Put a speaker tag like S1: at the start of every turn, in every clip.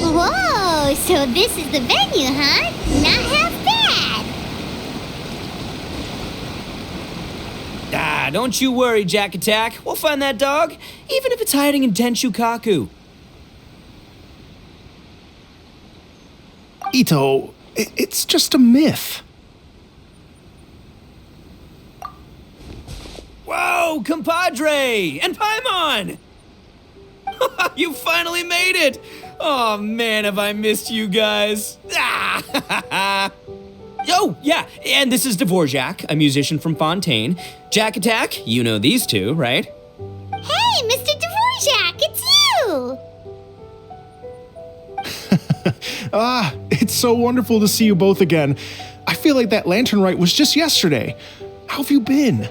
S1: Whoa, so this is the venue, huh? Not half bad.
S2: Don't you worry, Jack Attack. We'll find that dog, even if it's hiding in Tenshukaku.
S3: Itto, it's just a myth.
S2: Whoa, compadre! And Paimon! You finally made it! Oh man, have I missed you guys. Oh, yeah, and this is Dvorak, a musician from Fontaine. Jack Attack, you know these two, right?
S1: Hey, Mr. Dvorak, it's you!
S3: It's so wonderful to see you both again. I feel like that lantern rite was just yesterday. How have you been?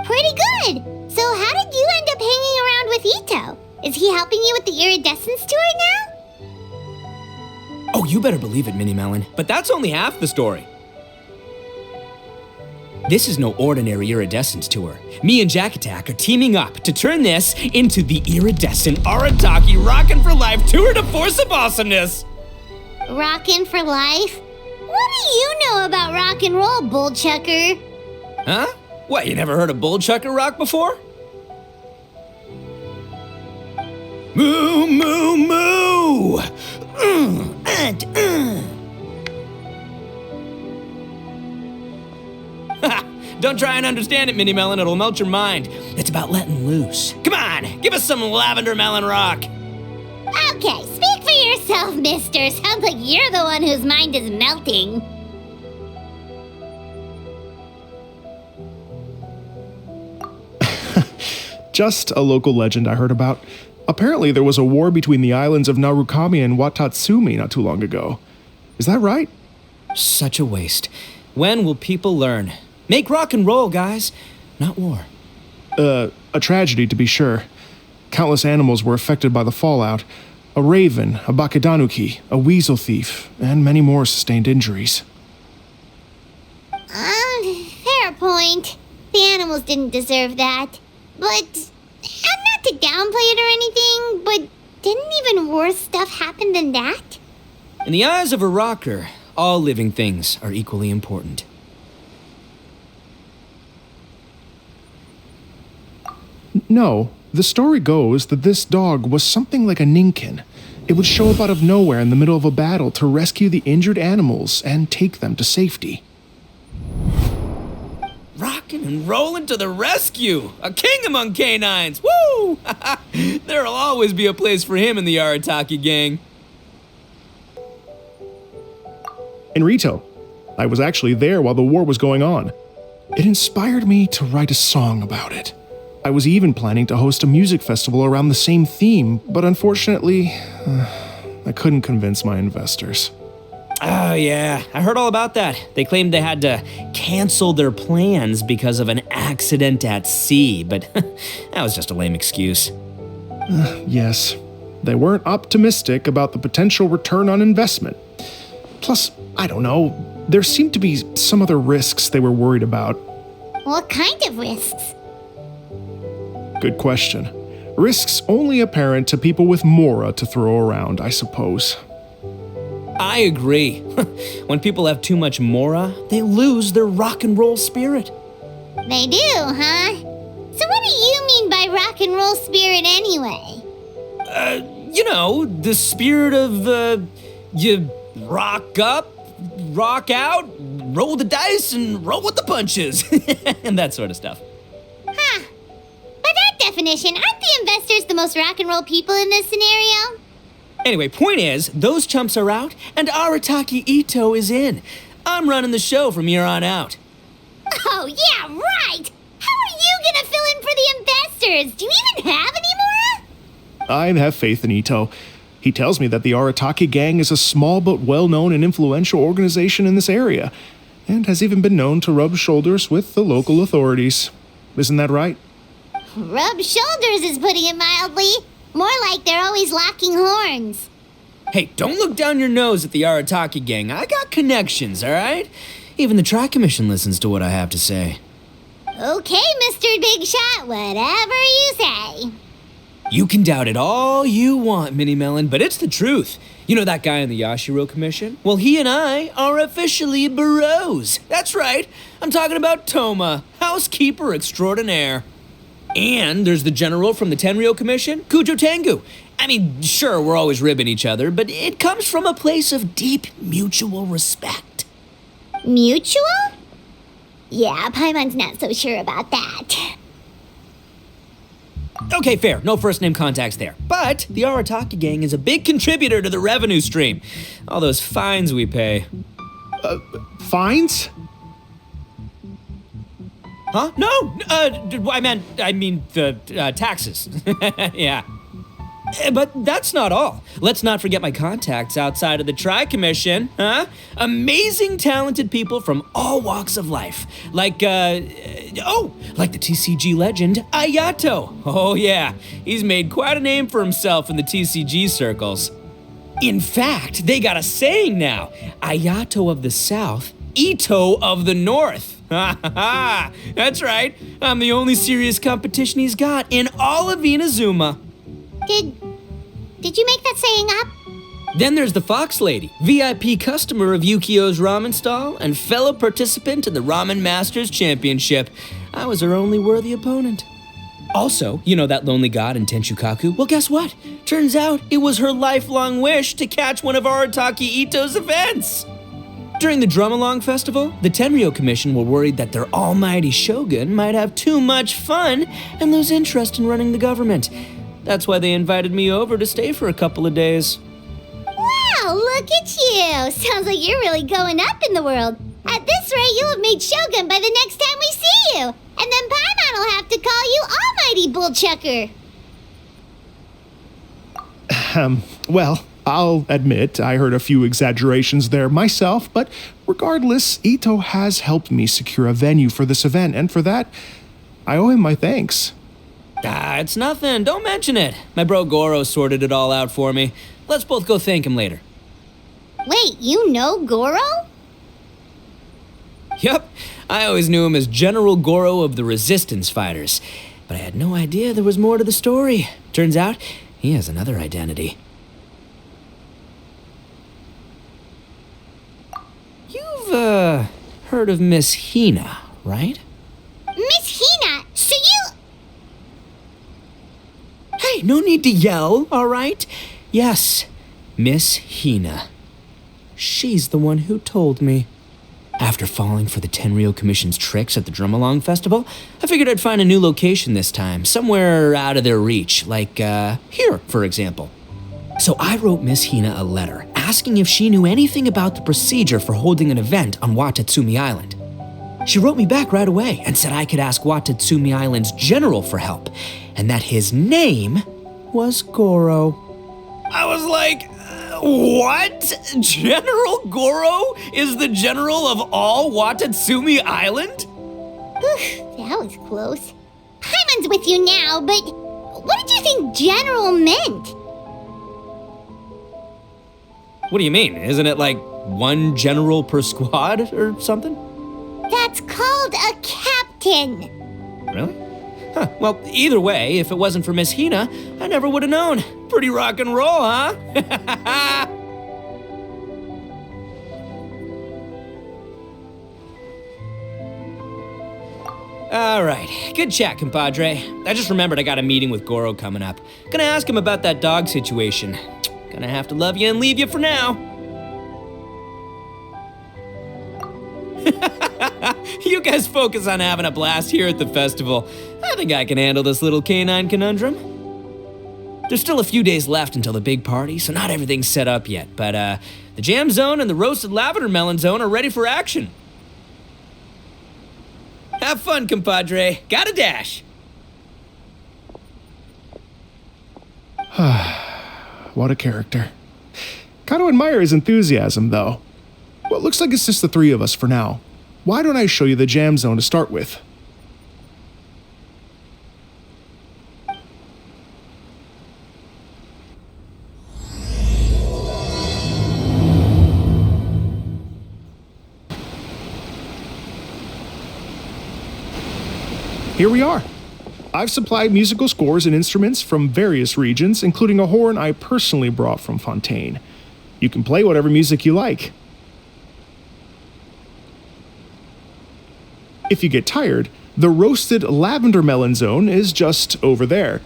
S1: Pretty good. So how did you end up hanging around with Itto? Is he helping you with the Iridescence Tour now?
S2: Oh, you better believe it, Mini Melon. But that's only half the story. This is no ordinary Iridescence Tour. Me and Jack Attack are teaming up to turn this into the Iridescent Arataki Rockin for Life Tour de Force of Awesomeness.
S1: Rockin' for life? What do you know about rock and roll, bullchucker?
S2: Huh? What, you never heard of bullchucker rock before? Moo, moo, moo! Don't try and understand it, Mini Melon. It'll melt your mind. It's about letting loose. Come on, give us some lavender melon rock.
S1: Okay, speak for yourself, mister. Sounds like you're the one whose mind is melting.
S3: Just a local legend I heard about. Apparently there was a war between the islands of Narukami and Watatsumi not too long ago. Is that right?
S2: Such a waste. When will people learn? Make rock and roll, guys, not war.
S3: A tragedy to be sure. Countless animals were affected by the fallout. A raven, a bakedanuki, a weasel thief, and many more sustained injuries.
S1: Fair point. The animals didn't deserve that. But, not to downplay it or anything, but didn't even worse stuff happen than that?
S2: In the eyes of a rocker, all living things are equally important.
S3: No, the story goes that this dog was something like a ninkin. It would show up out of nowhere in the middle of a battle to rescue the injured animals and take them to safety.
S2: Rockin' and rollin' to the rescue! A king among canines! Woo! There'll always be a place for him in the Arataki gang.
S3: Enrito, I was actually there while the war was going on. It inspired me to write a song about it. I was even planning to host a music festival around the same theme, but unfortunately, I couldn't convince my investors.
S2: Oh yeah, I heard all about that. They claimed they had to cancel their plans because of an accident at sea, but that was just a lame excuse.
S3: Yes, they weren't optimistic about the potential return on investment. Plus, I don't know, there seemed to be some other risks they were worried about.
S1: What kind of risks?
S3: Good question. Risks only apparent to people with mora to throw around, I suppose.
S2: I agree. When people have too much mora, they lose their rock and roll spirit.
S1: They do, huh? So what do you mean by rock and roll spirit anyway?
S2: The spirit of, you rock up, rock out, roll the dice, and roll with the punches. And that sort of stuff.
S1: Huh. By that definition, aren't the investors the most rock and roll people in this scenario?
S2: Anyway, point is, those chumps are out, and Arataki Itto is in. I'm running the show from here on out.
S1: Oh, yeah, right! How are you gonna fill in for the investors? Do you even have any more?
S3: I have faith in Itto. He tells me that the Arataki gang is a small but well-known and influential organization in this area, and has even been known to rub shoulders with the local authorities. Isn't that right?
S1: Rub shoulders is putting it mildly. More like they're always locking horns.
S2: Hey, don't look down your nose at the Arataki gang. I got connections, all right? Even the Tri-Commission listens to what I have to say.
S1: Okay, Mr. Big Shot, whatever you say.
S2: You can doubt it all you want, Mini Melon, but it's the truth. You know that guy in the Yashiro Commission? Well, he and I are officially bros. That's right. I'm talking about Toma, housekeeper extraordinaire. And there's the general from the Tenryou Commission, Kujo Tengu. I mean, sure, we're always ribbing each other, but it comes from a place of deep mutual respect.
S1: Mutual? Yeah, Paimon's not so sure about that.
S2: Okay, fair. No first-name contacts there. But the Arataki gang is a big contributor to the revenue stream. All those fines we pay.
S3: Fines?
S2: Huh? No! I mean the taxes. Yeah. But that's not all. Let's not forget my contacts outside of the Tri-Commission, huh? Amazing, talented people from all walks of life. Like the TCG legend, Ayato. Oh yeah, he's made quite a name for himself in the TCG circles. In fact, they got a saying now. Ayato of the South, Itto of the North. Ha ha ha! That's right. I'm the only serious competition he's got in all of Inazuma.
S1: Did you make that saying up?
S2: Then there's the Fox Lady, VIP customer of Yukio's ramen stall and fellow participant in the Ramen Masters Championship. I was her only worthy opponent. Also, you know that lonely god in Tenshukaku? Well, guess what? Turns out it was her lifelong wish to catch one of Arataki Itto's events. During the Drum-Along Festival, the Tenryou Commission were worried that their almighty shogun might have too much fun and lose interest in running the government. That's why they invited me over to stay for a couple of days.
S1: Wow, look at you! Sounds like you're really going up in the world. At this rate, you'll have made shogun by the next time we see you. And then Paimon will have to call you Almighty Bullchucker.
S3: Well, I'll admit I heard a few exaggerations there myself, but regardless, Itto has helped me secure a venue for this event, and for that, I owe him my thanks.
S2: It's nothing. Don't mention it. My bro Goro sorted it all out for me. Let's both go thank him later.
S1: Wait, you know Goro?
S2: Yep. I always knew him as General Goro of the Resistance Fighters. But I had no idea there was more to the story. Turns out, he has another identity. You've, heard of Miss Hina, right?
S1: Miss Hina, so you...
S2: Hey, no need to yell, all right? Yes, Miss Hina. She's the one who told me. After falling for the Tenryou Commission's tricks at the Drum-Along Festival, I figured I'd find a new location this time, somewhere out of their reach, like, here, for example. So I wrote Miss Hina a letter, asking if she knew anything about the procedure for holding an event on Watatsumi Island. She wrote me back right away and said I could ask Watatsumi Island's general for help, and that his name was Goro. I was like, what? General Goro is the general of all Watatsumi Island?
S1: Oof, that was close. Paimon's with you now, but what did you think general meant?
S2: What do you mean? Isn't it like one general per squad or something?
S1: That's called a captain.
S2: Really? Huh. Well, either way, if it wasn't for Miss Hina, I never would have known. Pretty rock and roll, huh? All right, good chat, compadre. I just remembered I got a meeting with Goro coming up. Gonna ask him about that dog situation. Gonna have to love you and leave you for now. You guys focus on having a blast here at the festival. I think I can handle this little canine conundrum. There's still a few days left until the big party, so not everything's set up yet, but the jam zone and the roasted lavender melon zone are ready for action. Have fun, compadre. Gotta dash.
S3: What a character. Gotta admire his enthusiasm, though. Well, it looks like it's just the three of us for now. Why don't I show you the jam zone to start with? Here we are. I've supplied musical scores and instruments from various regions, including a horn I personally brought from Fontaine. You can play whatever music you like. If you get tired, the roasted lavender melon zone is just over there.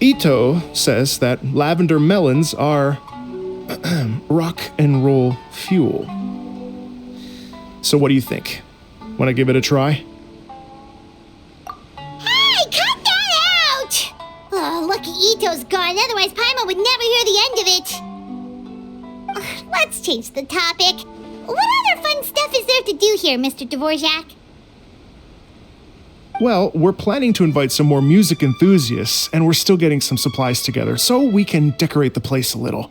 S3: Itto says that lavender melons are rock and roll fuel. So what do you think? Want to give it a try?
S1: Hey, cut that out! Oh, lucky Itto's gone, otherwise Paimon would never hear the end of it. Let's change the topic. What other fun stuff is there to do here, Mr. Dvorak?
S3: Well, we're planning to invite some more music enthusiasts, and we're still getting some supplies together, so we can decorate the place a little.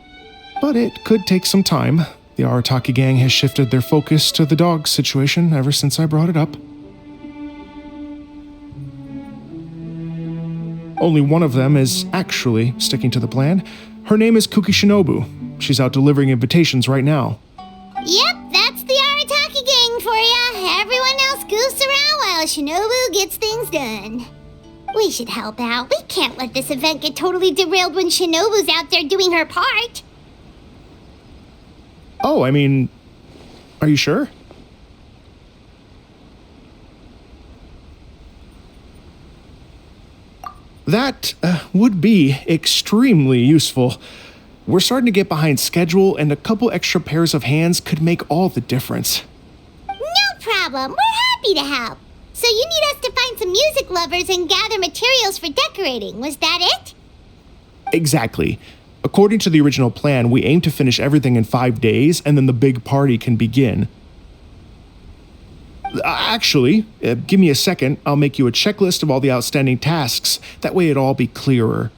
S3: But it could take some time. The Arataki gang has shifted their focus to the dog situation ever since I brought it up. Only one of them is actually sticking to the plan. Her name is Kuki Shinobu. She's out delivering invitations right now.
S1: Yep, that's the Arataki gang for ya. Everyone else goofs around while Shinobu gets things done. We should help out. We can't let this event get totally derailed when Shinobu's out there doing her part.
S3: Oh, I mean, are you sure? That would be extremely useful. We're starting to get behind schedule, and a couple extra pairs of hands could make all the difference.
S1: No problem. We're happy to help. So you need us to find some music lovers and gather materials for decorating. Was that it?
S3: Exactly. According to the original plan, we aim to finish everything in 5 days, and then the big party can begin. Actually, give me a second. I'll make you a checklist of all the outstanding tasks. That way it'll all be clearer.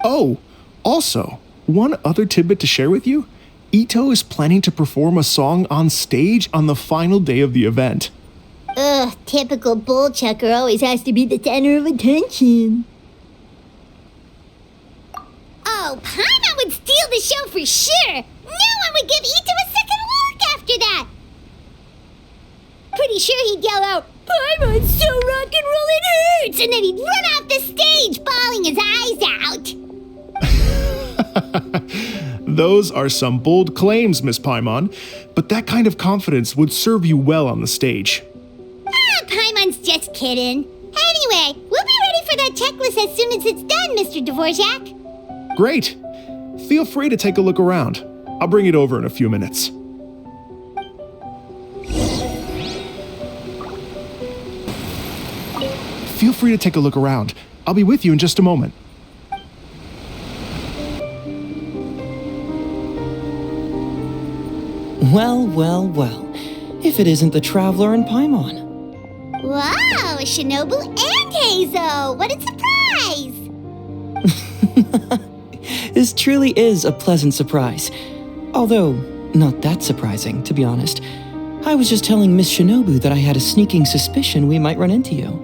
S3: Oh, also, one other tidbit to share with you. Itto is planning to perform a song on stage on the final day of the event.
S1: Ugh, typical bull chucker always has to be the center of attention. Oh, Paimon would steal the show for sure. No one would give Itto a second look after that. Pretty sure he'd yell out, "Paimon's so rock and roll it hurts!" And then he'd run off the stage, bawling his eyes out.
S3: Those are some bold claims, Miss Paimon, but that kind of confidence would serve you well on the stage.
S1: Paimon's just kidding. Anyway, we'll be ready for that checklist as soon as it's done, Mr. Dvorak.
S3: Great. Feel free to take a look around. I'll bring it over in a few minutes. Feel free to take a look around. I'll be with you in just a moment.
S2: Well, well, well. If it isn't the Traveler and Paimon.
S1: Wow, Shinobu and Heizo! What a surprise!
S2: This truly is a pleasant surprise. Although, not that surprising, to be honest. I was just telling Miss Shinobu that I had a sneaking suspicion we might run into you.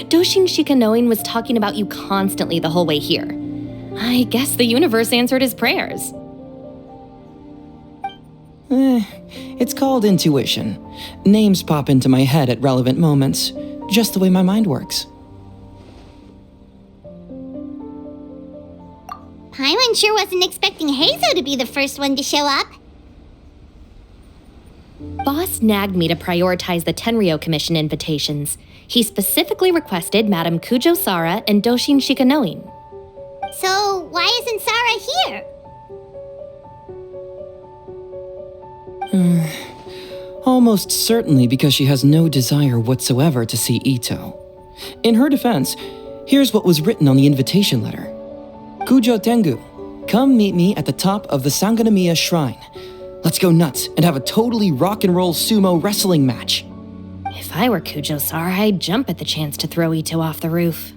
S4: Doshin Shikanoin was talking about you constantly the whole way here. I guess the universe answered his prayers.
S2: It's called intuition. Names pop into my head at relevant moments, just the way my mind works.
S1: Paimon sure wasn't expecting Heizo to be the first one to show up.
S4: Boss nagged me to prioritize the Tenryou Commission invitations. He specifically requested Madame Kujo Sara and Doshin Shikanoin.
S1: So why isn't Sara here?
S2: Almost certainly because she has no desire whatsoever to see Itto. In her defense, here's what was written on the invitation letter. Kujo Tengu, come meet me at the top of the Sanganamiya Shrine. Let's go nuts and have a totally rock and roll sumo wrestling match.
S4: If I were Kujo Sara, I'd jump at the chance to throw Itto off the roof.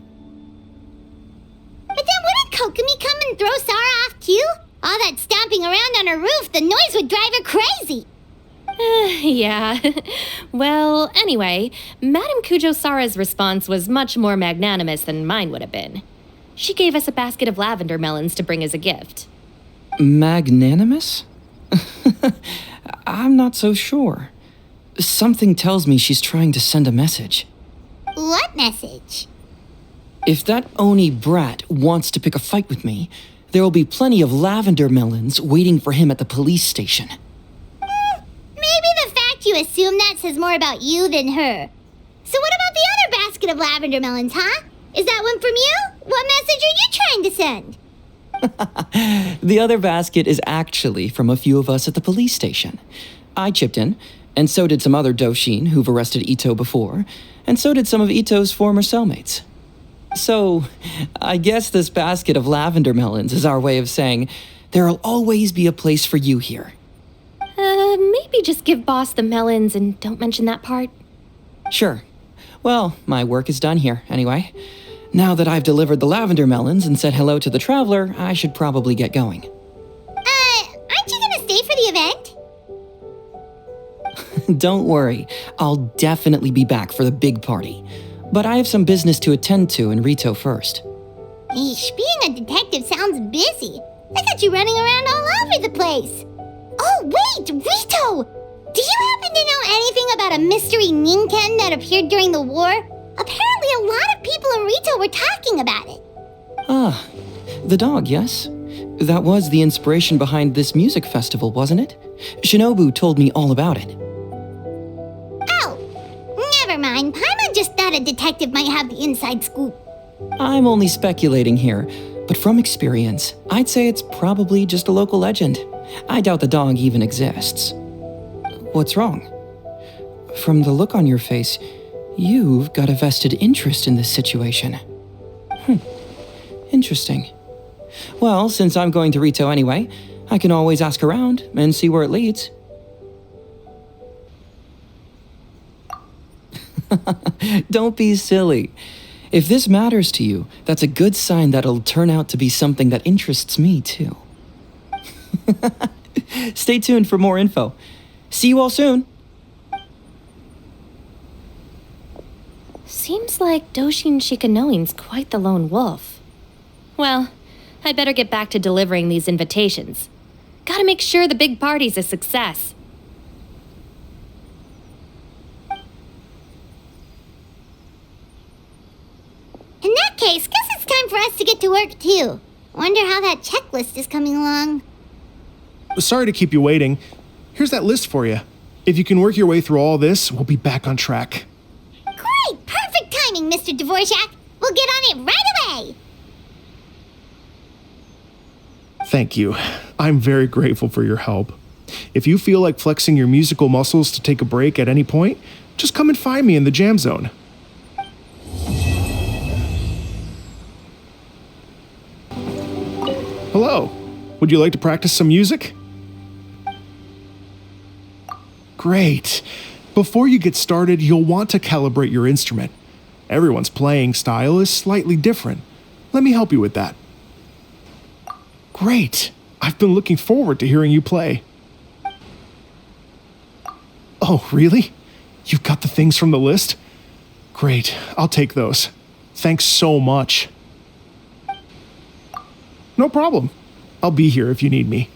S1: But then wouldn't Kokomi come and throw Sara off too? All that stomping around on her roof, the noise would drive her crazy.
S4: Yeah. Well, anyway, Madame Kujo Sara's response was much more magnanimous than mine would have been. She gave us a basket of lavender melons to bring as a gift.
S2: Magnanimous? I'm not so sure. Something tells me she's trying to send a message.
S1: What message?
S2: If that Oni brat wants to pick a fight with me, there will be plenty of lavender melons waiting for him at the police station.
S1: Maybe the fact you assume that says more about you than her. So what about the other basket of lavender melons, huh? Is that one from you? What message are you trying to send?
S2: The other basket is actually from a few of us at the police station. I chipped in, and so did some other Doshin who've arrested Itto before, and so did some of Itto's former cellmates. So, I guess this basket of lavender melons is our way of saying, there'll always be a place for you here.
S4: Maybe just give Boss the melons and don't mention that part.
S2: Sure. Well, my work is done here, anyway. Now that I've delivered the lavender melons and said hello to the traveler, I should probably get going.
S1: Aren't you gonna stay for the event?
S2: Don't worry, I'll definitely be back for the big party. But I have some business to attend to in Rito first.
S1: Eesh, being a detective sounds busy. I got you running around all over the place. Oh, wait, Rito! Do you happen to know anything about a mystery Ninken that appeared during the war? Apparently a lot of people in Rito were talking about it.
S2: Ah, the dog, yes? That was the inspiration behind this music festival, wasn't it? Shinobu told me all about it.
S1: Oh, never mind. Paimon just thought a detective might have the inside scoop.
S2: I'm only speculating here, but from experience, I'd say it's probably just a local legend. I doubt the dog even exists. What's wrong? From the look on your face, you've got a vested interest in this situation. Interesting. Well, since I'm going to Rito anyway, I can always ask around and see where it leads. Don't be silly. If this matters to you, that's a good sign that it'll turn out to be something that interests me too. Stay tuned for more info. See you all soon.
S4: Seems like Doshin Shikanoin's quite the lone wolf. Well, I'd better get back to delivering these invitations. Gotta make sure the big party's a success.
S1: In that case, guess it's time for us to get to work too. Wonder how that checklist is coming along.
S3: Sorry to keep you waiting. Here's that list for you. If you can work your way through all this, we'll be back on track.
S1: Great! Perfect timing, Mr. Dvorak. We'll get on it right away!
S3: Thank you. I'm very grateful for your help. If you feel like flexing your musical muscles to take a break at any point, just come and find me in the jam zone. Hello. Would you like to practice some music? Great. Before you get started, you'll want to calibrate your instrument. Everyone's playing style is slightly different. Let me help you with that. Great. I've been looking forward to hearing you play. Oh, really? You've got the things from the list? Great. I'll take those. Thanks so much. No problem. I'll be here if you need me.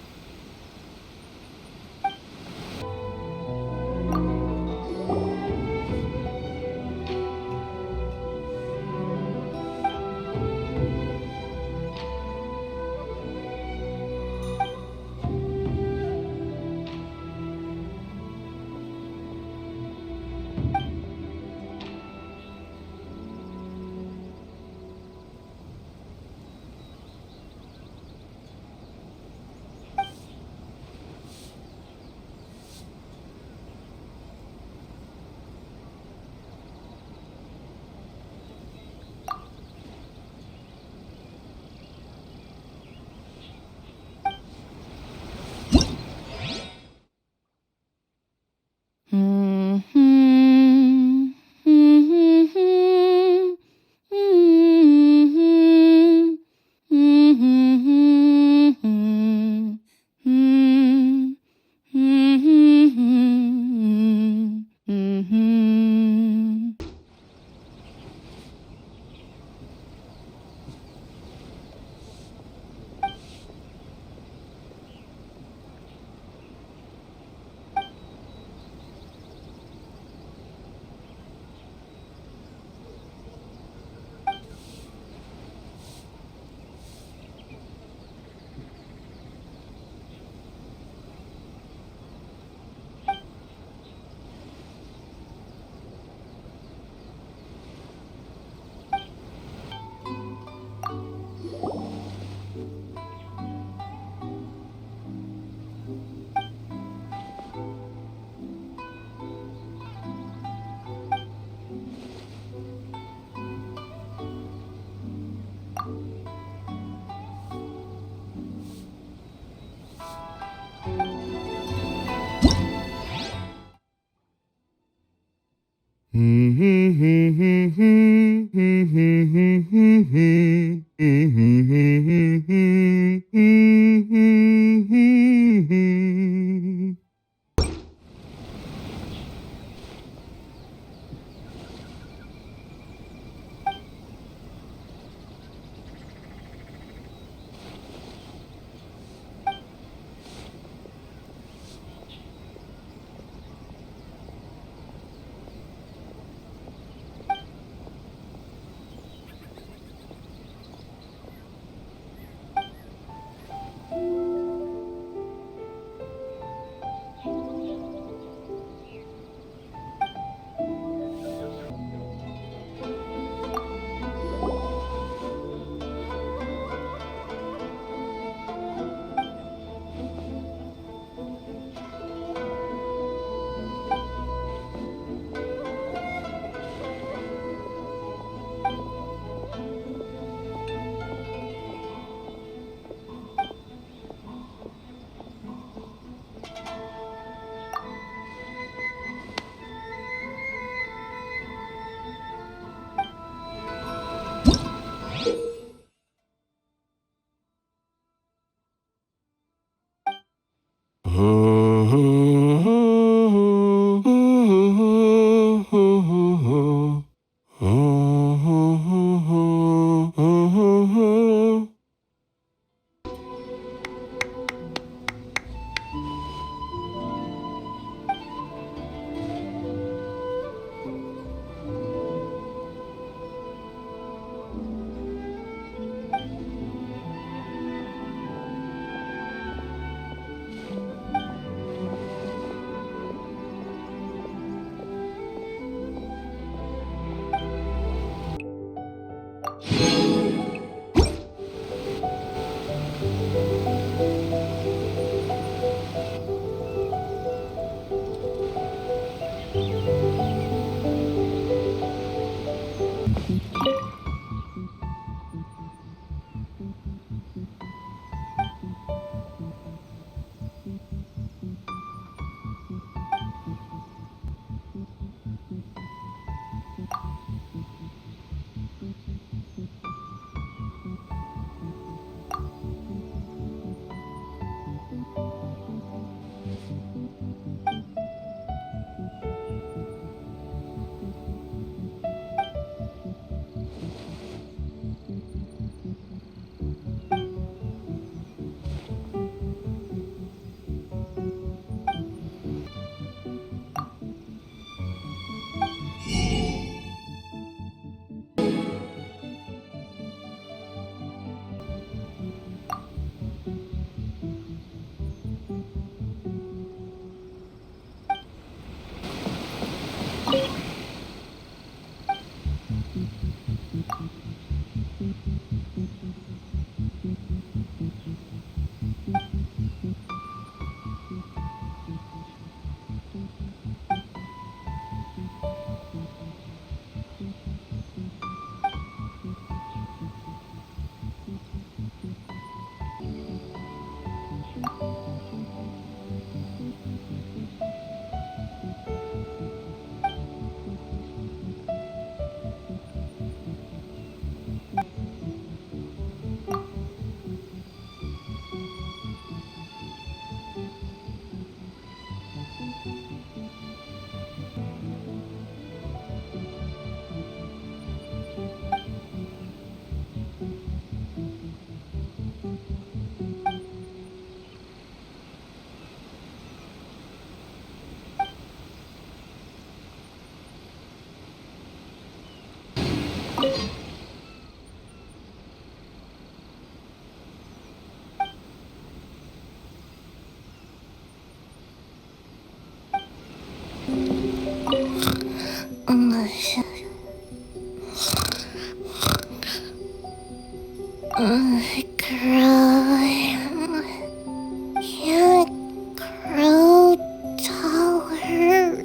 S1: Can't grow taller.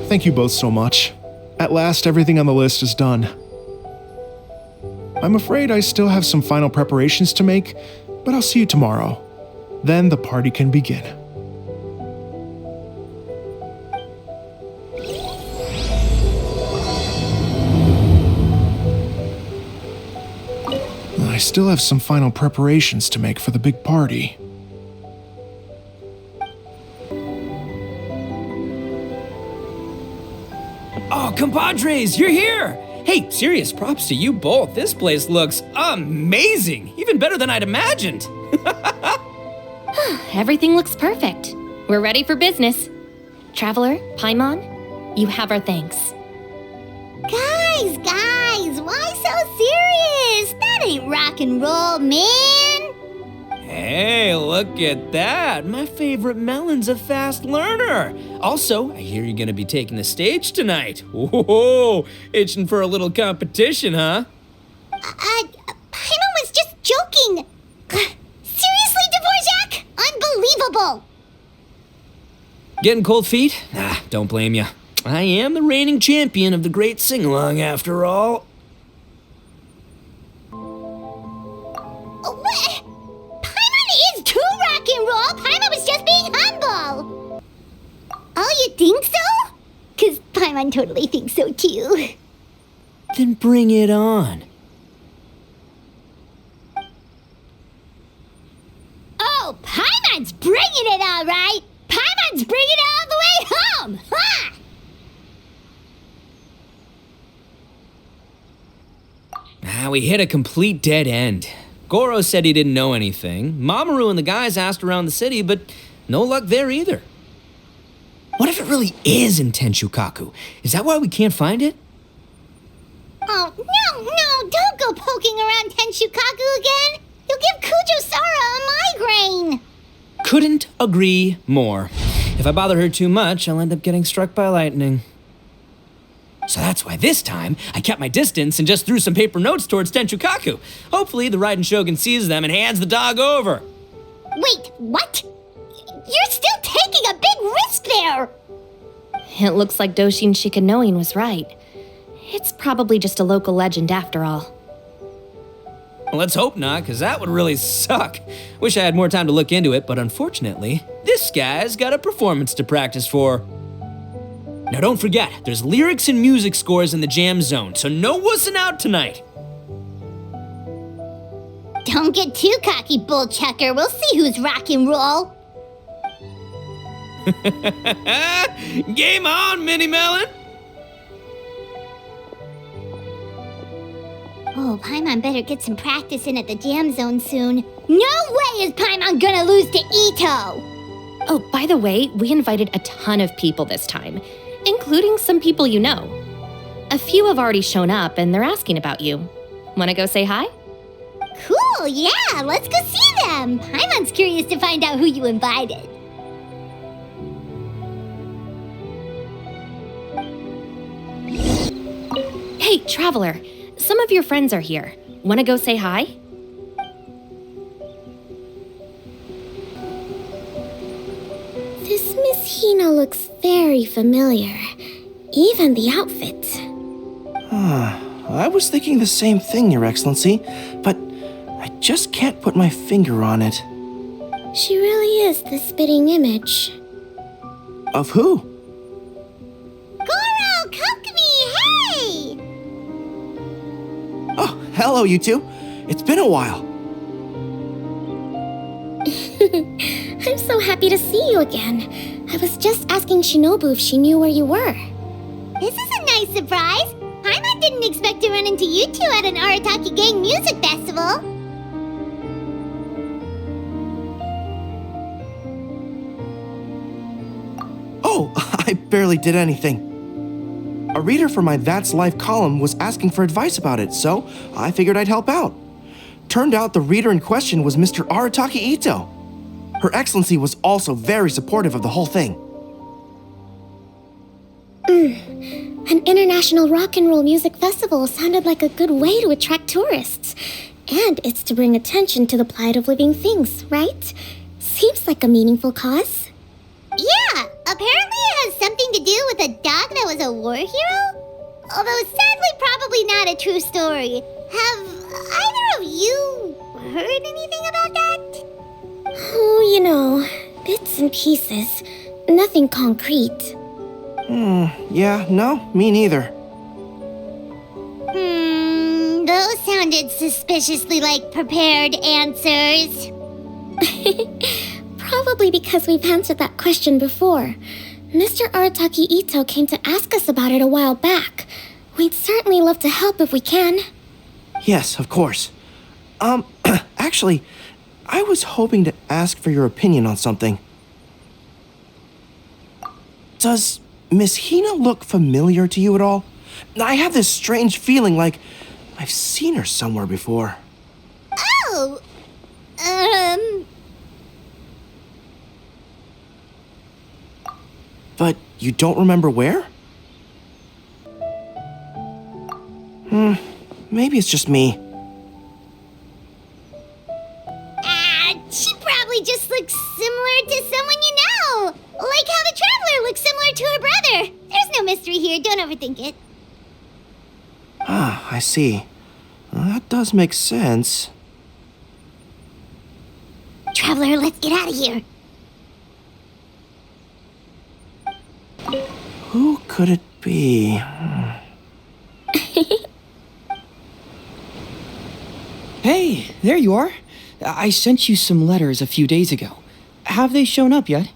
S3: Thank you both so much. At last, everything on the list is done. I'm afraid I still have some final preparations to make, but I'll see you tomorrow. Then the party can begin. I still have some final preparations to make for the big party.
S2: Oh, compadres, you're here! Hey, serious props to you both. This place looks amazing. Even better than I'd imagined.
S4: Everything looks perfect. We're ready for business. Traveler, Paimon, you have our thanks.
S1: Guys, why so serious? That ain't rock and roll, man.
S2: Hey, look at that. My favorite melon's a fast learner. Also, I hear you're gonna be taking the stage tonight. Whoa, itching for a little competition, huh?
S1: Paimon was just joking. Seriously, Dvorak? Unbelievable.
S2: Getting cold feet? Don't blame ya. I am the reigning champion of the great sing-along after all.
S1: What? Paimon is too rock and roll. Paimon was just being humble. Oh, you think so? 'Cause Paimon totally thinks so too.
S2: Then bring it on.
S1: Oh, Paimon's bringing it all right. Paimon's bringing it all the way home. Ha!
S2: We hit a complete dead end. Goro said he didn't know anything. Mamoru and the guys asked around the city, but no luck there either. What if it really is in Tenshukaku? Is that why we can't find it?
S1: Oh, no, don't go poking around Tenshukaku again. You'll give Kujo-Sara a migraine.
S2: Couldn't agree more. If I bother her too much, I'll end up getting struck by lightning. So that's why this time, I kept my distance and just threw some paper notes towards Tenshukaku. Hopefully, the Raiden Shogun sees them and hands the dog over.
S1: Wait, what? You're still taking a big risk there.
S4: It looks like Doshin Shikanoin was right. It's probably just a local legend after all.
S2: Well, let's hope not, because that would really suck. Wish I had more time to look into it, but unfortunately, this guy's got a performance to practice for. Now don't forget, there's lyrics and music scores in the jam zone, so no wussing out tonight.
S1: Don't get too cocky, bullchucker. We'll see who's rock and roll.
S2: Game on, Mini Melon!
S1: Oh, Paimon better get some practice in at the jam zone soon. No way is Paimon gonna lose to Itto!
S4: Oh, by the way, we invited a ton of people this time, including some people you know. A few have already shown up and they're asking about you. Wanna go say hi?
S1: Cool, yeah, let's go see them. Paimon's curious to find out who you invited.
S4: Hey, Traveler, some of your friends are here. Wanna go say hi?
S5: This Miss Hina looks very familiar. Even the outfit.
S6: I was thinking the same thing, Your Excellency, but I just can't put my finger on it.
S5: She really is the spitting image.
S6: Of who?
S1: Goro, Kokumi, hey!
S6: Oh, hello, you two. It's been a while.
S5: I'm so happy to see you again. I was just asking Shinobu if she knew where you were.
S1: This is a nice surprise. Paimon didn't expect to run into you two at an Arataki Gang music festival.
S6: Oh, I barely did anything. A reader for my That's Life column was asking for advice about it, so I figured I'd help out. Turned out the reader in question was Mr. Arataki Itto. Her Excellency was also very supportive of the whole thing.
S5: An international rock and roll music festival sounded like a good way to attract tourists. And it's to bring attention to the plight of living things, right? Seems like a meaningful cause.
S1: Yeah, apparently it has something to do with a dog that was a war hero? Although sadly probably not a true story. Have either of you heard anything about that?
S5: Oh, you know, bits and pieces. Nothing concrete.
S6: Yeah, no, me neither.
S1: Those sounded suspiciously like prepared answers.
S5: Probably because we've answered that question before. Mr. Arataki Itto came to ask us about it a while back. We'd certainly love to help if we can.
S6: Yes, of course. Actually, I was hoping to ask for your opinion on something. Does Miss Hina look familiar to you at all? I have this strange feeling like I've seen her somewhere before.
S1: Oh!
S6: But you don't remember where? Maybe it's just me.
S1: She probably just looks similar to someone you know. Like how the Traveler looks similar to her brother. There's no mystery here, don't overthink it.
S6: Ah, I see. That does make sense.
S1: Traveler, let's get out of here.
S6: Who could it be?
S2: Hey, there you are. I sent you some letters a few days ago. Have they shown up yet?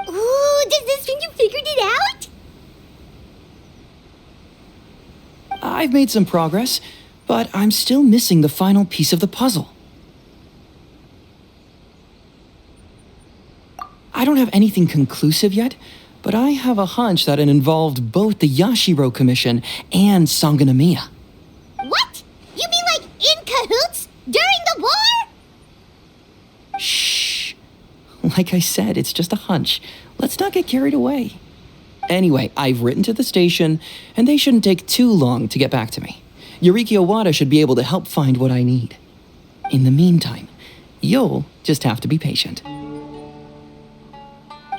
S1: Ooh, does this mean you figured it out?
S2: I've made some progress, but I'm still missing the final piece of the puzzle. I don't have anything conclusive yet, but I have a hunch that it involved both the Yashiro Commission and Sangonomiya.
S1: What? You mean like in cahoots? During the war?
S2: Shh. Like I said, it's just a hunch. Let's not get carried away. Anyway, I've written to the station, and they shouldn't take too long to get back to me. Yuriki Owada should be able to help find what I need. In the meantime, you'll just have to be patient.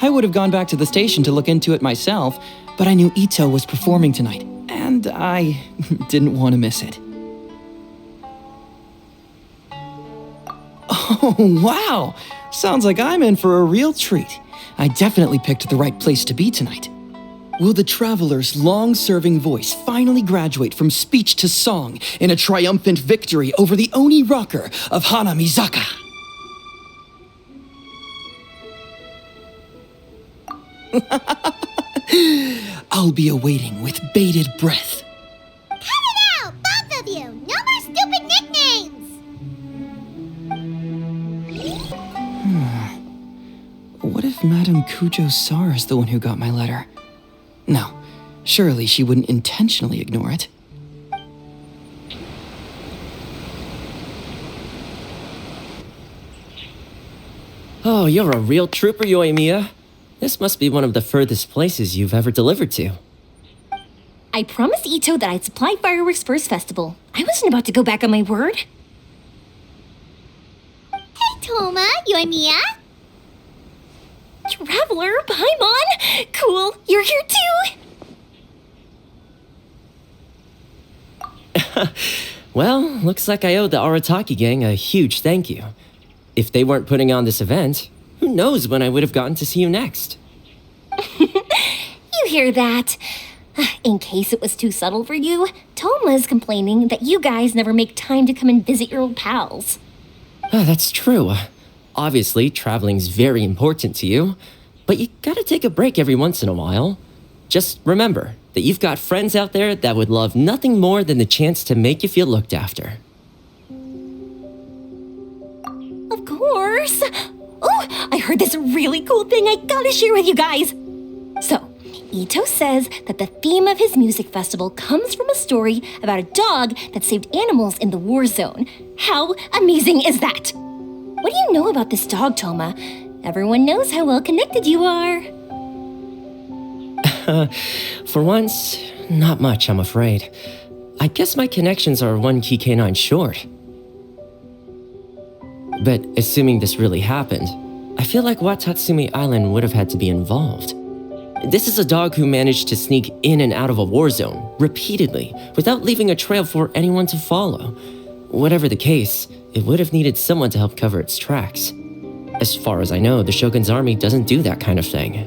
S2: I would have gone back to the station to look into it myself, but I knew Itto was performing tonight, and I didn't want to miss it. Oh, wow! Sounds like I'm in for a real treat. I definitely picked the right place to be tonight. Will the Traveler's long-serving voice finally graduate from speech to song in a triumphant victory over the Oni rocker of Hanamizaka? I'll be awaiting with bated breath.
S1: Cut it out, both of you! No more stupid nicknames!
S2: What if Madame Kujo-Sara is the one who got my letter? No, surely she wouldn't intentionally ignore it.
S7: Oh, you're a real trooper, Yoimiya. This must be one of the furthest places you've ever delivered to.
S4: I promised Itto that I'd supply fireworks for his festival. I wasn't about to go back on my word.
S1: Hey, Toma, Yoimiya.
S4: Traveler, Paimon! Cool, you're here too!
S7: Well, looks like I owe the Arataki gang a huge thank you. If they weren't putting on this event, who knows when I would have gotten to see you next.
S4: You hear that? In case it was too subtle for you, Toma's complaining that you guys never make time to come and visit your old pals.
S7: That's true. Obviously, traveling's very important to you, but you gotta take a break every once in a while. Just remember that you've got friends out there that would love nothing more than the chance to make you feel looked after.
S4: Of course! Oh, I heard this really cool thing I gotta share with you guys! So, Itto says that the theme of his music festival comes from a story about a dog that saved animals in the war zone. How amazing is that? What do you know about this dog, Toma? Everyone knows how well connected you are.
S7: For once, not much, I'm afraid. I guess my connections are one key canine short. But assuming this really happened, I feel like Watatsumi Island would have had to be involved. This is a dog who managed to sneak in and out of a war zone repeatedly without leaving a trail for anyone to follow. Whatever the case, it would have needed someone to help cover its tracks. As far as I know, the Shogun's army doesn't do that kind of thing.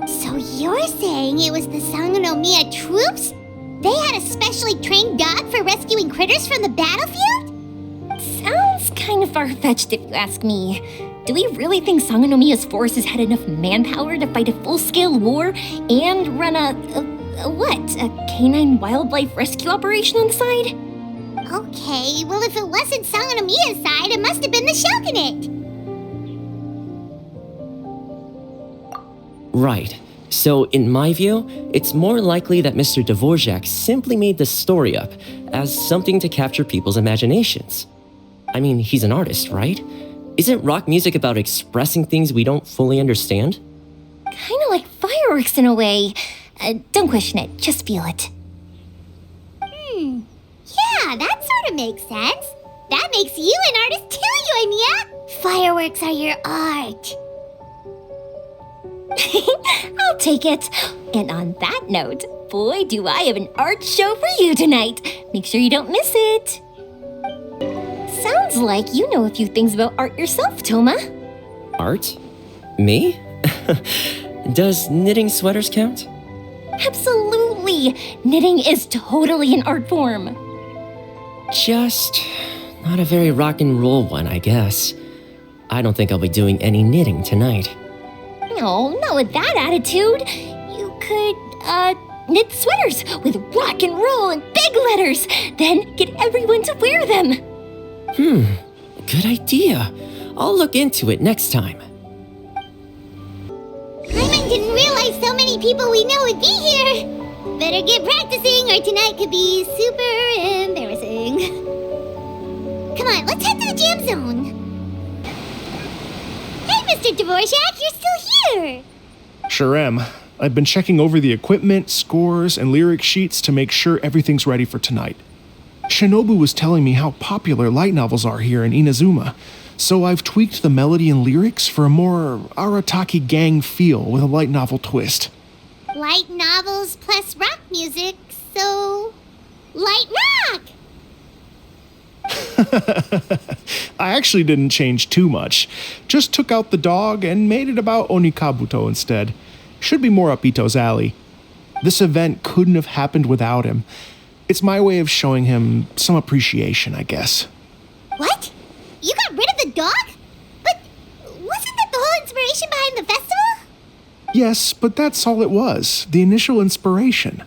S1: So you're saying it was the Sangonomiya troops? They had a specially trained dog for rescuing critters from the battlefield?
S8: Sounds kind of far-fetched if you ask me. Do we really think Sangonomiya's forces had enough manpower to fight a full-scale war and run a canine wildlife rescue operation on the side?
S1: Okay, well if it wasn't Sangonomiya's side, it must have been the Shogunate.
S7: Right. So, in my view, it's more likely that Mr. Dvorak simply made the story up as something to capture people's imaginations. I mean, he's an artist, right? Isn't rock music about expressing things we don't fully understand?
S8: Kinda like fireworks in a way. Don't question it, just feel it.
S1: Yeah, that sort of makes sense. That makes you an artist too, Yae Miko. Fireworks are your art.
S8: I'll take it. And on that note, boy, do I have an art show for you tonight. Make sure you don't miss it. Sounds like you know a few things about art yourself, Toma.
S7: Art? Me? Does knitting sweaters count?
S8: Absolutely. Knitting is totally an art form.
S7: Just not a very rock and roll one, I guess. I don't think I'll be doing any knitting tonight.
S8: No, not with that attitude. You could, knit sweaters with rock and roll and big letters, then get everyone to wear them.
S7: Good idea. I'll look into it next time.
S1: Paimon didn't realize so many people we know would be here. Better get practicing or tonight could be super embarrassing. Come on, let's head to the jam zone. Hey, Mr. Dvorak, you're still here!
S3: Sure am. I've been checking over the equipment, scores, and lyric sheets to make sure everything's ready for tonight. Shinobu was telling me how popular light novels are here in Inazuma, so I've tweaked the melody and lyrics for a more Arataki gang feel with a light novel twist.
S1: Light novels plus rock music, so... light rock!
S3: I actually didn't change too much. Just took out the dog and made it about Onikabuto instead. Should be more up Itto's alley. This event couldn't have happened without him. It's my way of showing him some appreciation, I guess.
S1: What? You got rid of the dog? But wasn't that the whole inspiration behind the festival?
S3: Yes, but that's all it was. The initial inspiration.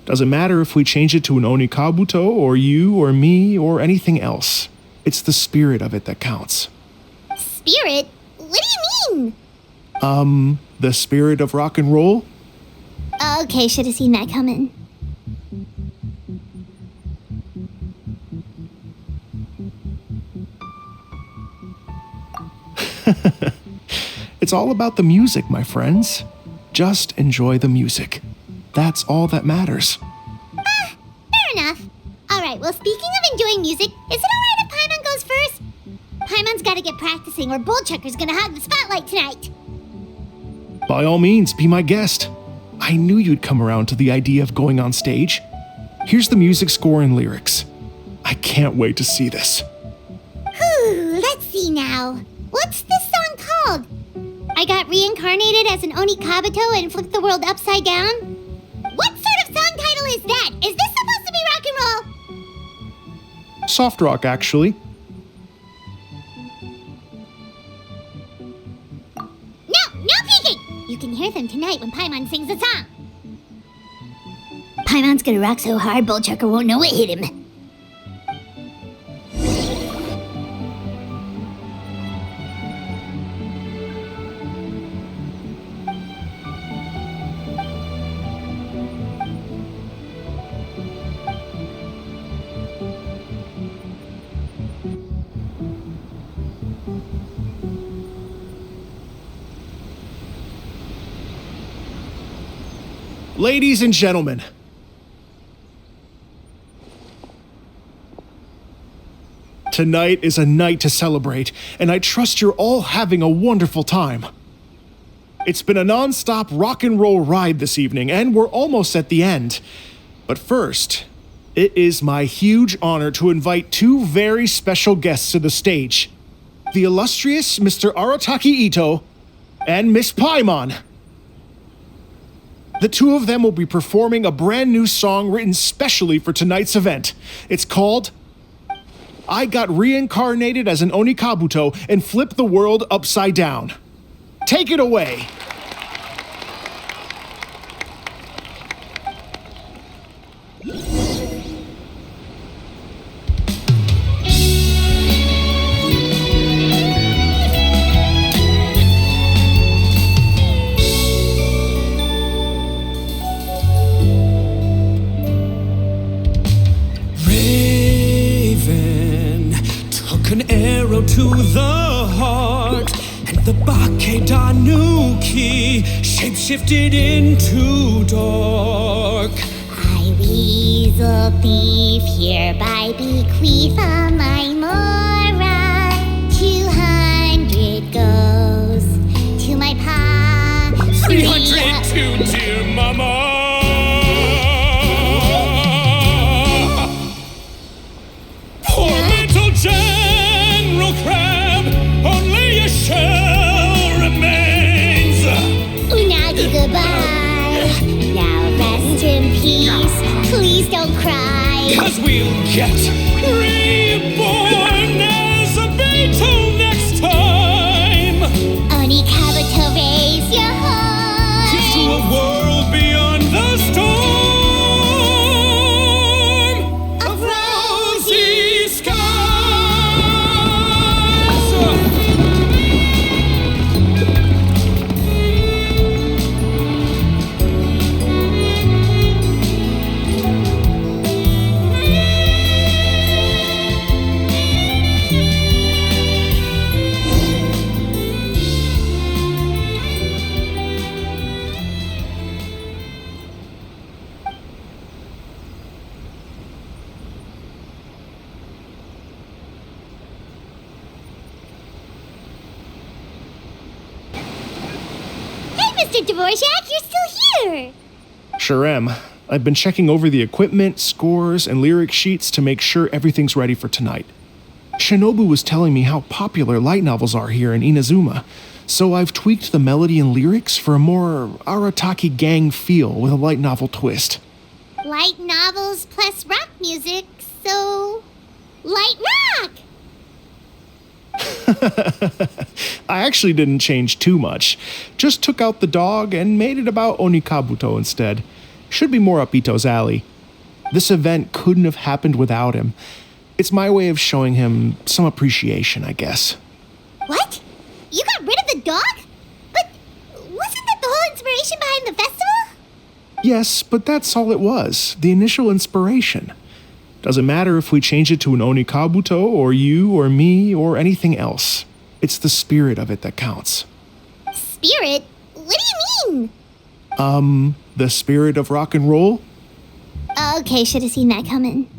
S3: Doesn't matter if we change it to an Onikabuto, or you, or me, or anything else. It's the spirit of it that counts.
S1: Spirit? What do you mean?
S3: The spirit of rock and roll?
S1: Okay, should have seen that coming.
S3: It's all about the music, my friends. Just enjoy the music. That's all that matters.
S1: Fair enough. Alright, well, speaking of enjoying music, is it alright if Paimon goes first? Paimon's gotta get practicing or Bullchucker's gonna have the spotlight tonight.
S3: By all means, be my guest. I knew you'd come around to the idea of going on stage. Here's the music score and lyrics. I can't wait to see this.
S1: Whew, let's see now. What's this song called? I got reincarnated as an Onikabuto and flipped the world upside down? What sort of song title is that? Is this supposed to be rock and roll?
S3: Soft rock, actually.
S1: No peeking! You can hear them tonight when Paimon sings the song. Paimon's gonna rock so hard, Bullchucker won't know what hit him.
S3: Ladies and gentlemen, tonight is a night to celebrate, and I trust you're all having a wonderful time. It's been a non-stop rock and roll ride this evening, and we're almost at the end. But first, it is my huge honor to invite two very special guests to the stage. The illustrious Mr. Arataki Itto and Miss Paimon. The two of them will be performing a brand new song written specially for tonight's event. It's called I Got Reincarnated as an Onikabuto and Flipped the World Upside Down. Take it away.
S2: Raven took an arrow to the heart, and the Bakedanuki shapeshifted into dark.
S1: I, weasel thief, hereby bequeath all my mora. 200 goes to my pa.
S2: 300 to dear mama. Poor little General Crab, only a shell remains.
S1: Unagi, goodbye. Now rest in peace. Please don't cry.
S2: 'Cause we'll get reborn as a beetle next time.
S1: Onikabuto, raise your heart.
S2: To a world beyond the storm of rosy skies.
S1: Hey, Mr. Dvorak, you're still here.
S3: Sure am. I've been checking over the equipment, scores, and lyric sheets to make sure everything's ready for tonight. Shinobu was telling me how popular light novels are here in Inazuma, so I've tweaked the melody and lyrics for a more Arataki gang feel with a light novel twist.
S1: Light novels plus rock music, so light rock.
S3: I actually didn't change too much. Just took out the dog and made it about Onikabuto instead. Should be more up Ito's alley. This event couldn't have happened without him. It's my way of showing him some appreciation, I guess.
S1: What? You got rid of the dog? But wasn't that the whole inspiration behind the festival?
S3: Yes, but that's all it was. The initial inspiration. Doesn't matter if we change it to an Onikabuto, or you, or me, or anything else. It's the spirit of it that counts.
S1: Spirit? What do you mean?
S3: The spirit of rock and roll?
S1: Okay, should have seen that coming.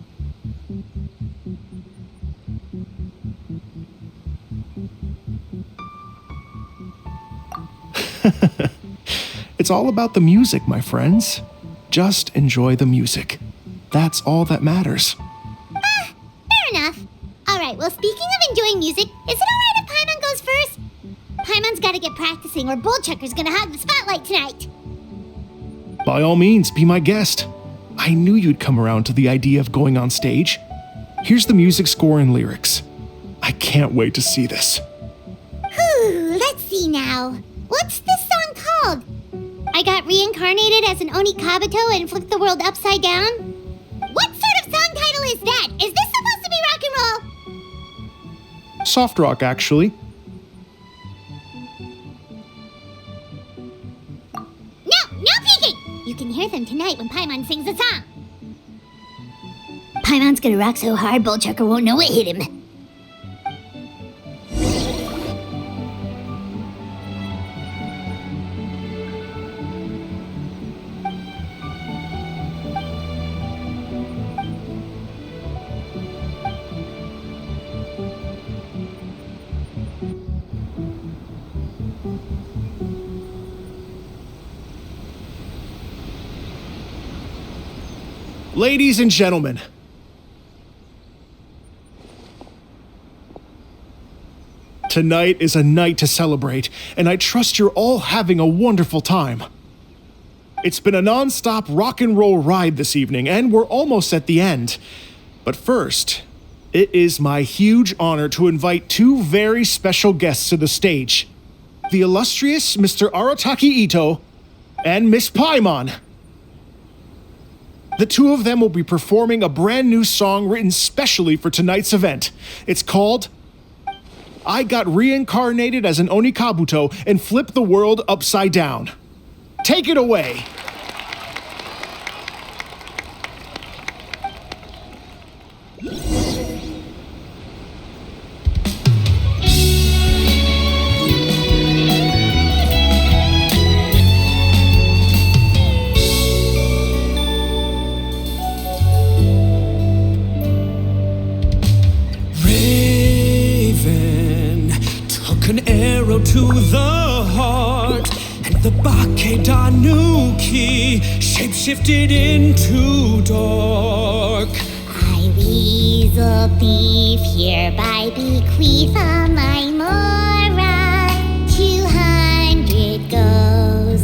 S3: It's all about the music, my friends. Just enjoy the music. That's all that matters.
S1: Fair enough. Alright, well, speaking of enjoying music, is it alright if Paimon goes first? Paimon's gotta get practicing or Bullchucker's gonna hog the spotlight tonight.
S3: By all means, be my guest. I knew you'd come around to the idea of going on stage. Here's the music score and lyrics. I can't wait to see this.
S1: Whew, let's see now. What's this song called? I got reincarnated as an Onikabuto and flipped the world upside down? What sort of song title is that? Is this supposed to be rock and roll?
S3: Soft rock, actually.
S1: No peeking! You can hear them tonight when Paimon sings the song. Paimon's gonna rock so hard, Bullchucker won't know what hit him.
S3: Ladies and gentlemen, tonight is a night to celebrate, and I trust you're all having a wonderful time. It's been a non-stop rock and roll ride this evening, and we're almost at the end. But first, it is my huge honor to invite two very special guests to the stage. The illustrious Mr. Arataki Itto and Miss Paimon. The two of them will be performing a brand new song written specially for tonight's event. It's called I Got Reincarnated as an Onikabuto and Flipped the World Upside Down. Take it away.
S2: An arrow to the heart, and the Bakedanuki shapeshifted into dark.
S1: I, weasel thief, hereby bequeath all my mora. 200 goes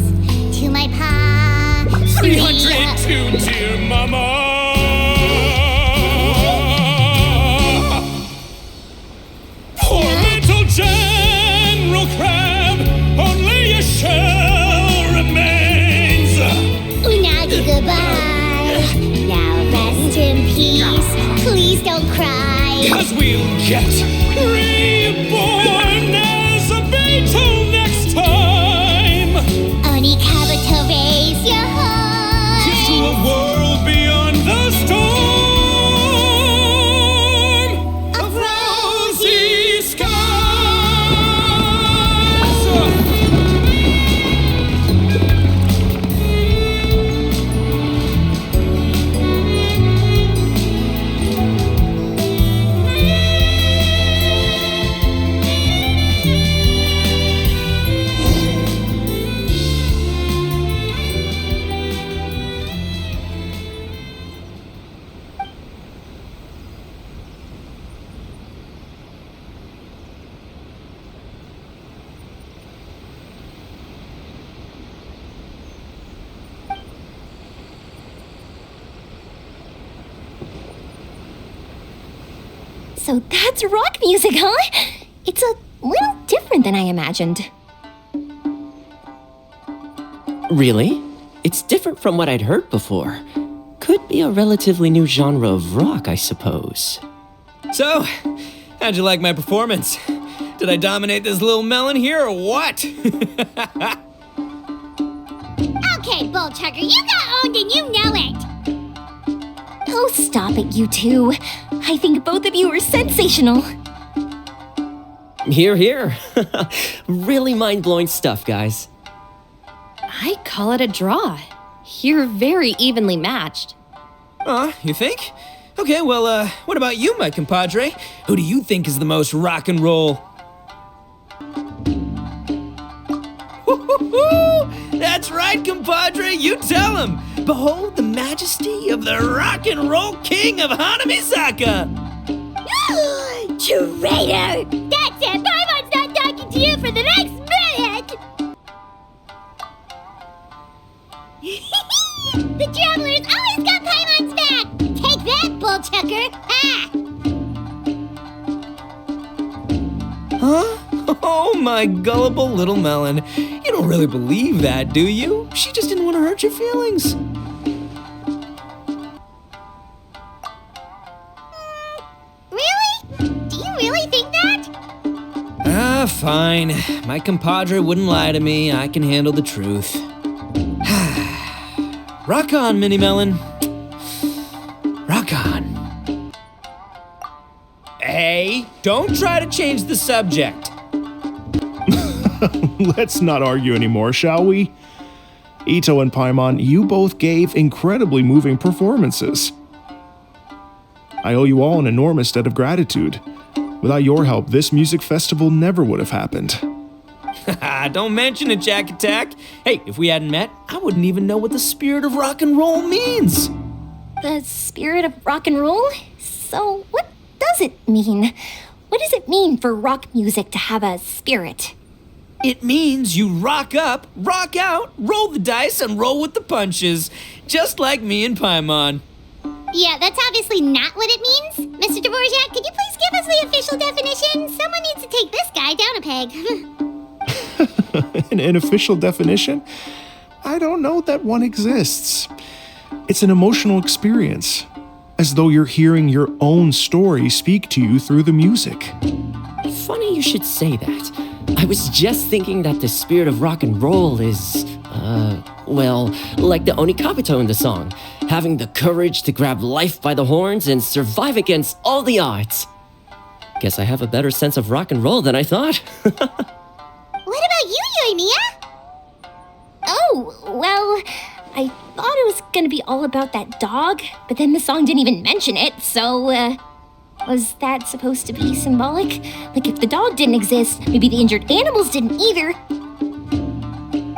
S1: to my pa.
S2: 300 to dear mama. Poor little General Crab, only a shell remains.
S1: Unagi, goodbye. Now rest in peace. Please don't cry.
S2: 'Cause we'll get reborn as a beetle next time.
S1: Onikabuto, raise your heart.
S2: To a world beyond the storm of rosy skies.
S8: So that's rock music, huh? It's a little different than I imagined.
S7: Really? It's different from what I'd heard before. Could be a relatively new genre of rock, I suppose.
S2: So, how'd you like my performance? Did I dominate this little melon here or what?
S1: Okay, Bullchucker, you got owned and you know it.
S8: Oh, stop it, you two. I think both of you are sensational.
S7: Here, here. Really mind-blowing stuff, guys.
S4: I call it a draw. You're very evenly matched.
S2: You think? Okay, well, what about you, my compadre? Who do you think is the most rock and roll? That's right, compadre, you tell him. Behold the majesty of the rock and roll king of Hanamisaka.
S1: Traitor! That's it! Paimon's not talking to you for the next minute! The Traveler's always got Paimon's back! Take that, Bullchucker! Ha!
S2: Huh? Oh, my gullible little melon. You don't really believe that, do you? She just didn't want to hurt your feelings.
S1: Really? Do you really think that?
S2: Fine. My compadre wouldn't lie to me. I can handle the truth. Rock on, Mini Melon. Rock on. Hey, don't try to change the subject.
S3: Let's not argue anymore, shall we? Itto and Paimon, you both gave incredibly moving performances. I owe you all an enormous debt of gratitude. Without your help, this music festival never would have happened.
S2: Don't mention it, Jack Attack. Hey, if we hadn't met, I wouldn't even know what the spirit of rock and roll means.
S8: The spirit of rock and roll? So, what does it mean? What does it mean for rock music to have a spirit?
S2: It means you rock up, rock out, roll the dice, and roll with the punches. Just like me and Paimon.
S1: Yeah, that's obviously not what it means. Mr. Dvorak, could you please give us the official definition? Someone needs to take this guy down a peg.
S3: An official definition? I don't know that one exists. It's an emotional experience, as though you're hearing your own story speak to you through the music.
S7: Funny you should say that. I was just thinking that the spirit of rock and roll is, well, like the Onikabuto in the song, having the courage to grab life by the horns and survive against all the odds. Guess I have a better sense of rock and roll than I thought.
S1: What about you, Yae Mia?
S8: Oh, well, I thought it was gonna be all about that dog, but then the song didn't even mention it, so, was that supposed to be symbolic? Like, if the dog didn't exist, maybe the injured animals didn't either.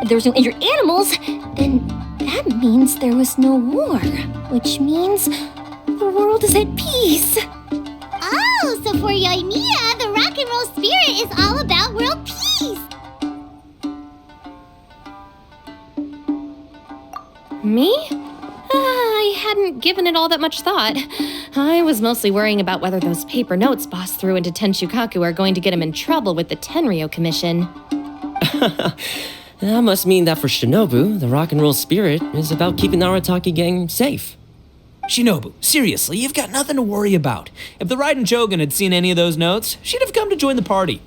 S8: If there was no injured animals, then that means there was no war, which means the world is at peace.
S1: Oh, so for Yae Mia, the rock and roll spirit is all about world peace.
S4: Me? I hadn't given it all that much thought. I was mostly worrying about whether those paper notes Boss threw into Tenshukaku are going to get him in trouble with the Tenryou Commission.
S7: That must mean that for Shinobu, the rock and roll spirit is about keeping the Arataki gang safe.
S2: Shinobu, seriously, you've got nothing to worry about. If the Raiden Shogun had seen any of those notes, she'd have come to join the party.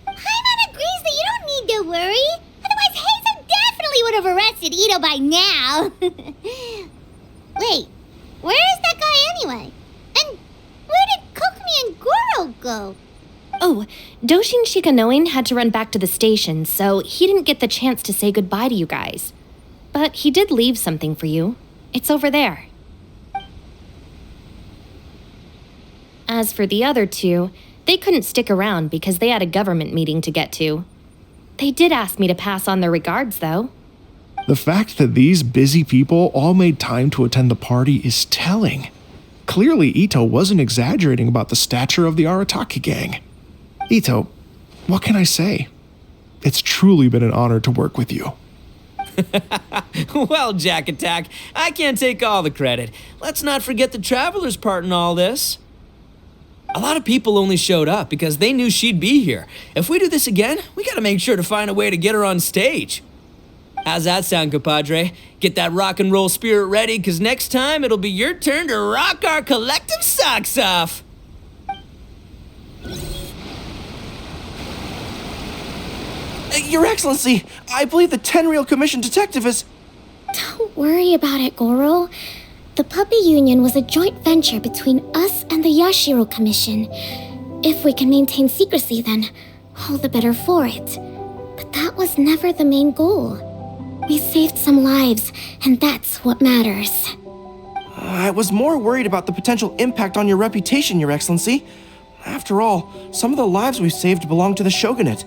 S1: Paimon agrees that you don't need to worry. Otherwise, Heizo definitely would have arrested Itto by now. Wait, where is that guy anyway? And where did Kokumi and Goro go?
S4: Oh, Doshin Shikanoin had to run back to the station, so he didn't get the chance to say goodbye to you guys. But he did leave something for you. It's over there. As for the other two, they couldn't stick around because they had a government meeting to get to. They did ask me to pass on their regards, though.
S3: The fact that these busy people all made time to attend the party is telling. Clearly, Itto wasn't exaggerating about the stature of the Arataki gang. Itto, what can I say? It's truly been an honor to work with you.
S2: Well, Jack Attack, I can't take all the credit. Let's not forget the Traveler's part in all this. A lot of people only showed up because they knew she'd be here. If we do this again, we gotta make sure to find a way to get her on stage. How's that sound, compadre? Get that rock and roll spirit ready, because next time it'll be your turn to rock our collective socks off.
S6: Your Excellency, I believe the Tenryou Commission detective is...
S5: Don't worry about it, Goro. The Puppy Union was a joint venture between us and the Yashiro Commission. If we can maintain secrecy, then all the better for it. But that was never the main goal. We saved some lives, and that's what matters.
S6: I was more worried about the potential impact on your reputation, Your Excellency. After all, some of the lives we've saved belong to the Shogunate.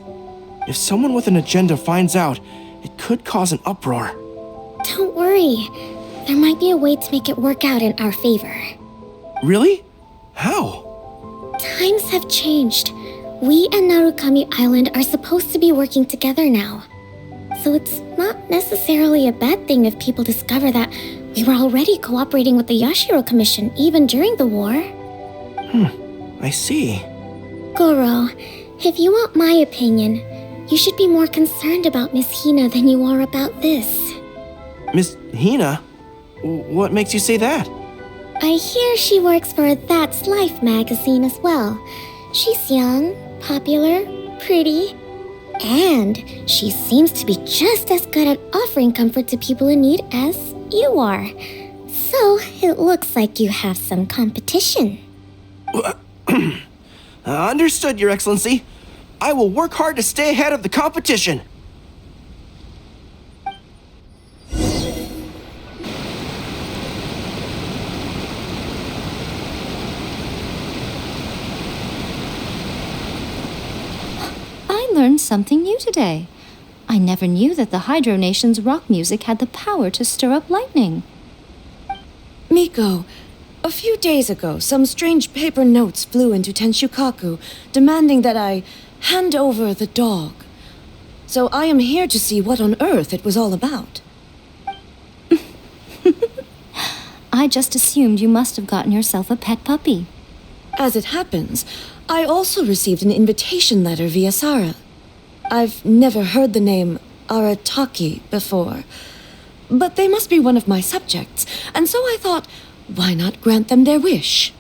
S6: If someone with an agenda finds out, it could cause an uproar.
S5: Don't worry. There might be a way to make it work out in our favor.
S6: Really? How?
S5: Times have changed. We and Narukami Island are supposed to be working together now. So it's not necessarily a bad thing if people discover that we were already cooperating with the Yashiro Commission even during the war.
S6: I see.
S5: Goro, if you want my opinion, you should be more concerned about Miss Hina than you are about this.
S6: Miss Hina? What makes you say that?
S5: I hear she works for That's Life magazine as well. She's young, popular, pretty, and she seems to be just as good at offering comfort to people in need as you are. So it looks like you have some competition.
S6: Understood, Your Excellency. I will work hard to stay ahead of the competition.
S9: I learned something new today. I never knew that the Hydro Nation's rock music had the power to stir up lightning.
S10: Miko, a few days ago, some strange paper notes flew into Tenshukaku, demanding that I hand over the dog. So I am here to see what on earth it was all about.
S9: I just assumed you must have gotten yourself a pet puppy.
S10: As it happens, I also received an invitation letter via Sara. I've never heard the name Arataki before, but they must be one of my subjects, and so I thought, why not grant them their wish?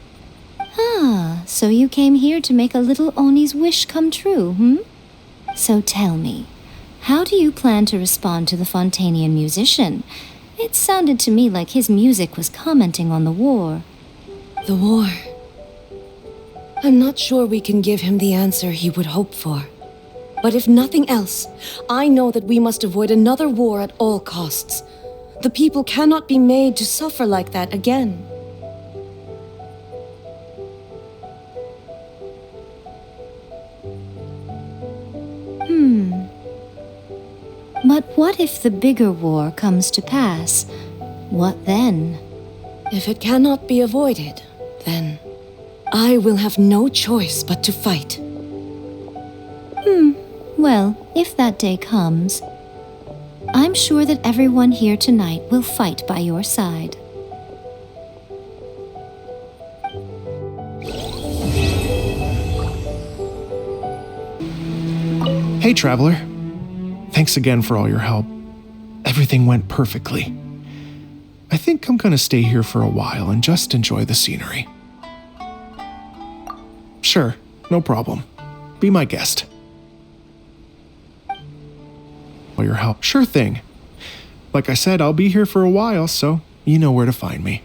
S9: Ah, so you came here to make a little Oni's wish come true, hmm? So tell me, how do you plan to respond to the Fontanian musician? It sounded to me like his music was commenting on the war.
S10: The war. I'm not sure we can give him the answer he would hope for. But if nothing else, I know that we must avoid another war at all costs. The people cannot be made to suffer like that again.
S9: But what if the bigger war comes to pass? What then?
S10: If it cannot be avoided, then I will have no choice but to fight.
S9: Well, if that day comes, I'm sure that everyone here tonight will fight by your side.
S3: Hey, Traveler. Thanks again for all your help. Everything went perfectly. I think I'm gonna stay here for a while and just enjoy the scenery. Sure, no problem. Be my guest. All your help. Sure thing. Like I said, I'll be here for a while, so you know where to find me.